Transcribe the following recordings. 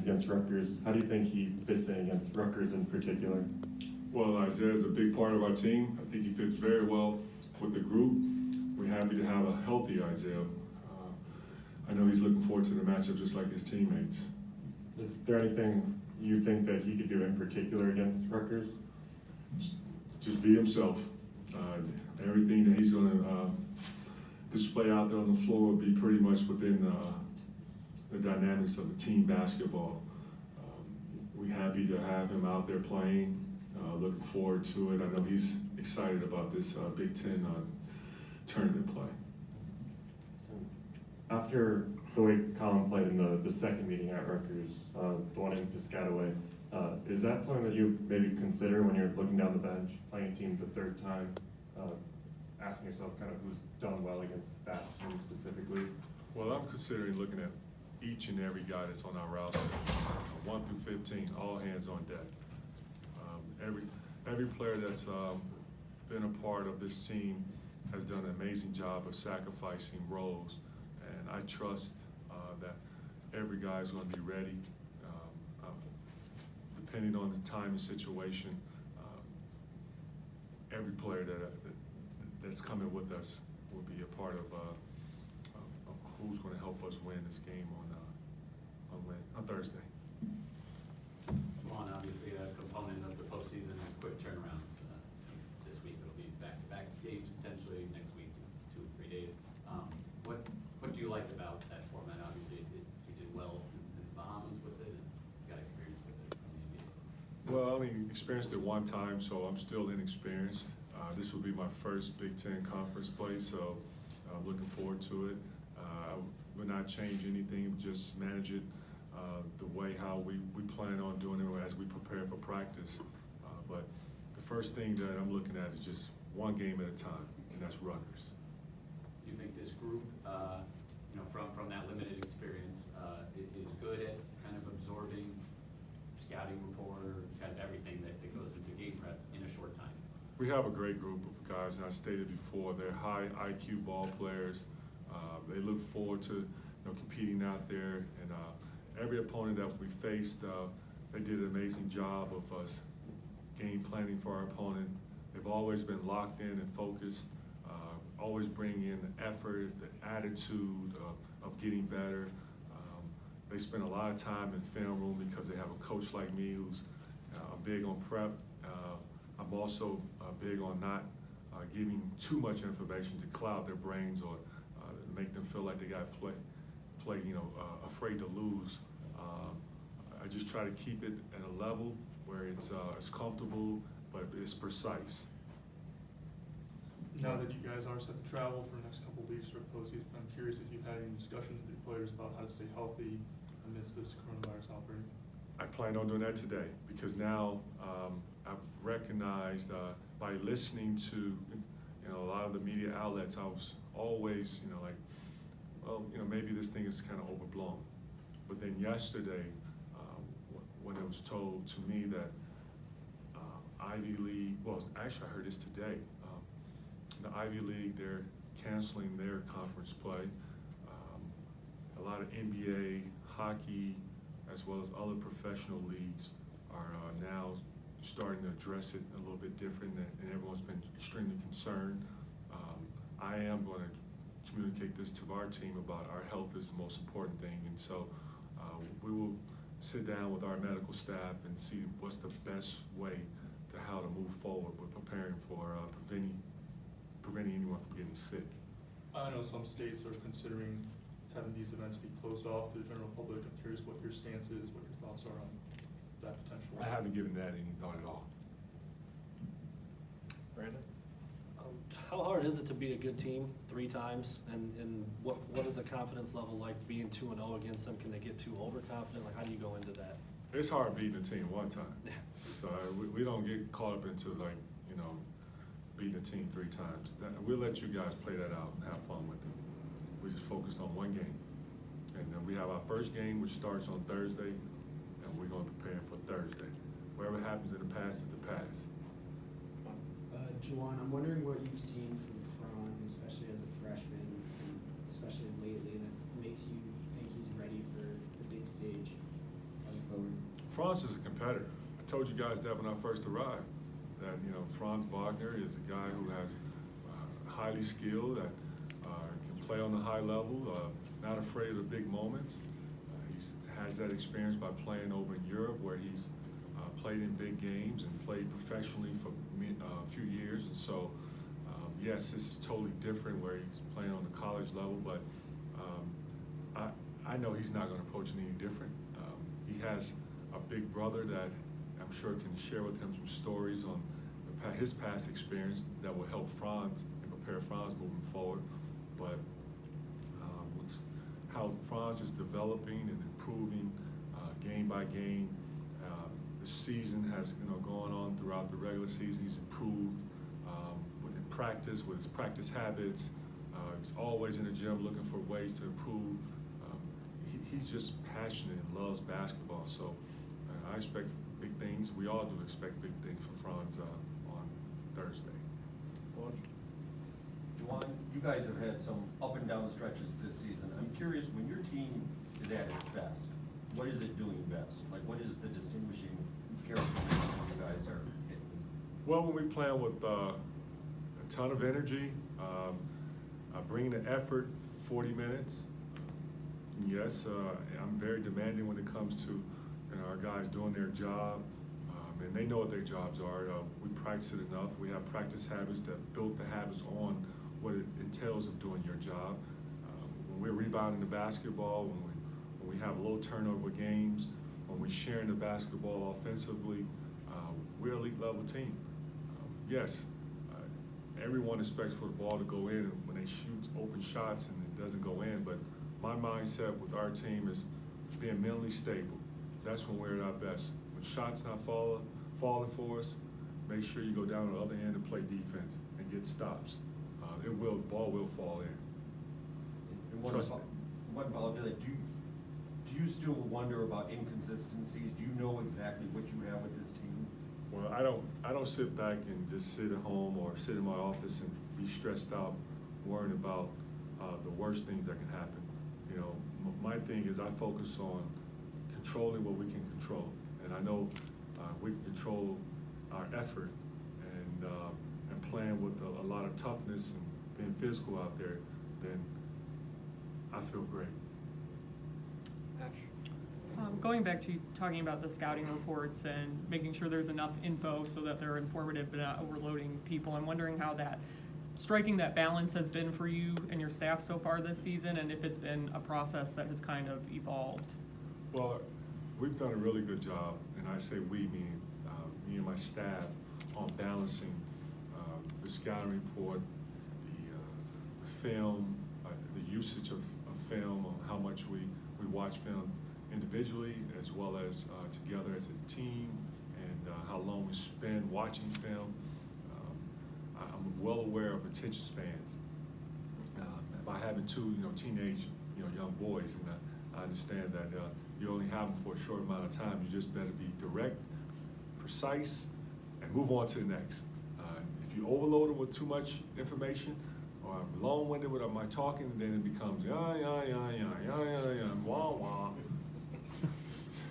series against Rutgers. How do you think he fits in against Rutgers in particular? Well, Isaiah is a big part of our team. I think he fits very well with the group. We're happy to have a healthy Isaiah. I know he's looking forward to the matchup just like his teammates. Is there anything you think that he could do in particular against Rutgers? Just be himself. Everything that he's going to display out there on the floor will be pretty much within the dynamics of a team basketball. We're happy to have him out there playing. Looking forward to it. I know he's excited about this Big Ten tournament play. After the way Colin played in the second meeting at Rutgers, the one in Piscataway, is that something that you maybe consider when you're looking down the bench, playing a team the third time, asking yourself kind of who's done well against that team specifically? Well, I'm considering looking at each and every guy that's on our roster, 1 through 15, all hands on deck. Every player that's been a part of this team has done an amazing job of sacrificing roles, and I trust that every guy is going to be ready. Depending on the time and situation, every player that's coming with us will be a part of who's going to help us win this game on Thursday. Juwan, obviously a component of the postseason is quick turnarounds. This week it'll be back-to-back games, potentially next week, 2 or 3 days. What do you like about that format? Obviously, you did well in the Bahamas with it, and you got experience with it from the NBA. Well, I only experienced it one time, so I'm still inexperienced. This will be my first Big Ten conference play, so I'm looking forward to it. We'll not change anything, just manage it the way how we plan on doing it as we prepare for practice. But the first thing that I'm looking at is just one game at a time, and that's Rutgers. Do you think this group, from that limited experience, is good at kind of absorbing scouting report, kind of everything that goes into game prep in a short time? We have a great group of guys, and I stated before, they're high IQ ball players. They look forward to competing out there, and every opponent that we faced, they did an amazing job of us game planning for our opponent. They've always been locked in and focused, always bringing in the effort, the attitude of getting better. They spend a lot of time in film room because they have a coach like me who's big on prep. I'm also big on not giving too much information to cloud their brains or make them feel like they got to play, afraid to lose. I just try to keep it at a level where it's comfortable, but it's precise. Now that you guys are set to travel for the next couple of weeks for postseason, I'm curious if you've had any discussions with your players about how to stay healthy amidst this coronavirus outbreak. I plan on doing that today because now I've recognized by listening to a lot of the media outlets, I was always maybe this thing is kind of overblown. But then yesterday, when it was told to me that Ivy League, well, actually I heard this today, the Ivy League, they're canceling their conference play. A lot of NBA, hockey, as well as other professional leagues are now starting to address it a little bit different, and everyone's been extremely concerned. I am going to communicate this to our team about our health is the most important thing, and so we will sit down with our medical staff and see what's the best way to how to move forward with preparing for preventing anyone from getting sick. I know some states are considering having these events be closed off to the general public. I'm curious what your stance is, what your thoughts are on that potential. I haven't given that any thought at all. Brandon? How hard is it to beat a good team 3 times, and what is the confidence level like being 2-0 against them? Can they get too overconfident? Like, how do you go into that? It's hard beating a team one time. So we don't get caught up into beating a team 3 times. We'll let you guys play that out and have fun with it. We just focused on one game. And then we have our first game, which starts on Thursday, and we're going to prepare for Thursday. Whatever happens in the past is the past. Juwan, I'm wondering what you've seen from Franz, especially as a freshman, and especially lately, that makes you think he's ready for the big stage of Franz is a competitor. I told you guys that when I first arrived, that, you know, Franz Wagner is a guy who has highly skilled, that can play on a high level, not afraid of the big moments. He has that experience by playing over in Europe, where he's played in big games and played professionally for a few years. And so, yes, this is totally different where he's playing on the college level, but I know he's not going to approach it any different. He has a big brother that I'm sure can share with him some stories on his past experience that will help Franz and prepare Franz moving forward. But with how Franz is developing and improving game by game, the season has, you know, gone on throughout the regular season. He's improved in practice, with his practice habits. He's always in the gym looking for ways to improve. He's just passionate and loves basketball. So I expect big things. We all do expect big things from Franz on Thursday. Juwan, you guys have had some up and down stretches this season. I'm curious, when your team is at its best, what is it doing best? Like, what is the distinguishing characteristic you guys are hitting? Well, when we play with a ton of energy, bringing the effort 40 minutes, yes, I'm very demanding when it comes to, you know, our guys doing their job, and they know what their jobs are. We practice it enough. We have practice habits that build the habits on what it entails of doing your job. When we're rebounding the basketball, when we have low turnover games, when we're sharing the basketball offensively, we're an elite level team. Yes, everyone expects for the ball to go in and when they shoot open shots and it doesn't go in, but my mindset with our team is being mentally stable. That's when we're at our best. When shots not falling for us, make sure you go down to the other end and play defense and get stops. The ball will fall in. And Trust it. One follow-up to that, do you still wonder about inconsistencies? Do you know exactly what you have with this team? Well, I don't sit back and just sit at home or sit in my office and be stressed out, worrying about the worst things that can happen. You know, my thing is I focus on controlling what we can control, and I know we can control our effort and playing with a lot of toughness and being physical out there. Then I feel great. Going back to talking about the scouting reports and making sure there's enough info so that they're informative but not overloading people, I'm wondering how striking that balance has been for you and your staff so far this season, and if it's been a process that has kind of evolved. Well, we've done a really good job, and I say we, meaning me and my staff, on balancing the scouting report, the film, the usage of film, on how much we watch film individually as well as together as a team, and how long we spend watching film. I'm well aware of attention spans. By having two, teenage, young boys, and I understand that you only have them for a short amount of time. You just better be direct, precise, and move on to the next. If you overload them with too much information, or I'm long-winded with my talking, then it becomes wah wah.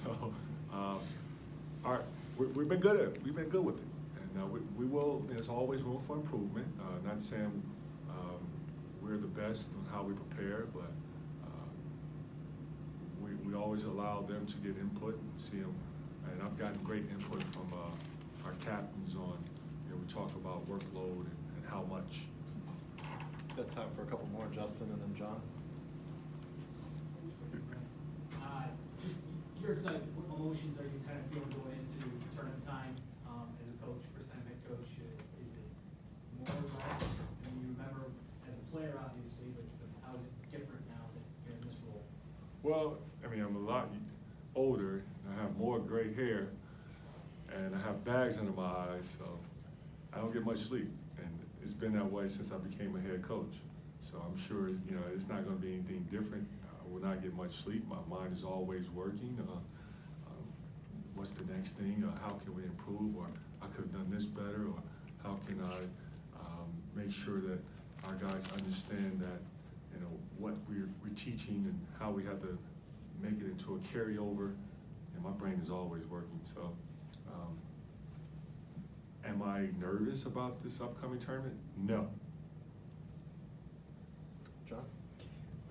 So, we've been good at it. We've been good with it, and we will. There's always room for improvement. Not saying we're the best on how we prepare, but we always allow them to get input and see them. And I've gotten great input from our captains on. We talk about workload and how much. Got time for a couple more, Justin, and then John. You're excited. What emotions are you kind of feeling going into tournament time as a coach, first-time head coach? Is it more or less? I mean, you remember as a player, obviously, but how is it different now that you're in this role? Well, I mean, I'm a lot older. I have more gray hair, and I have bags under my eyes, so I don't get much sleep. And it's been that way since I became a head coach. So I'm sure, it's not going to be anything different. I will not get much sleep. My mind is always working. What's the next thing? How can we improve? Or I could have done this better? Or how can I make sure that our guys understand that, what we're teaching and how we have to make it into a carryover. And my brain is always working, so. Am I nervous about this upcoming tournament? No. John?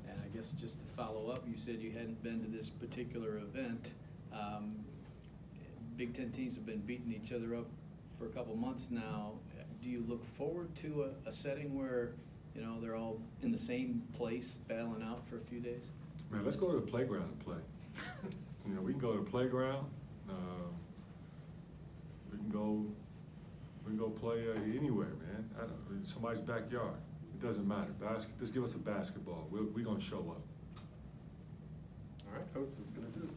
And I guess just to follow up, you said you hadn't been to this particular event. Big Ten teams have been beating each other up for a couple months now. Do you look forward to a setting where, you know, they're all in the same place battling out for a few days? Man, let's go to the playground and play. You know, we can go to the playground. We can go play anywhere, man. I don't know, somebody's backyard. It doesn't matter. Just give us a basketball. We're gonna show up. All right, coach, that's gonna do it.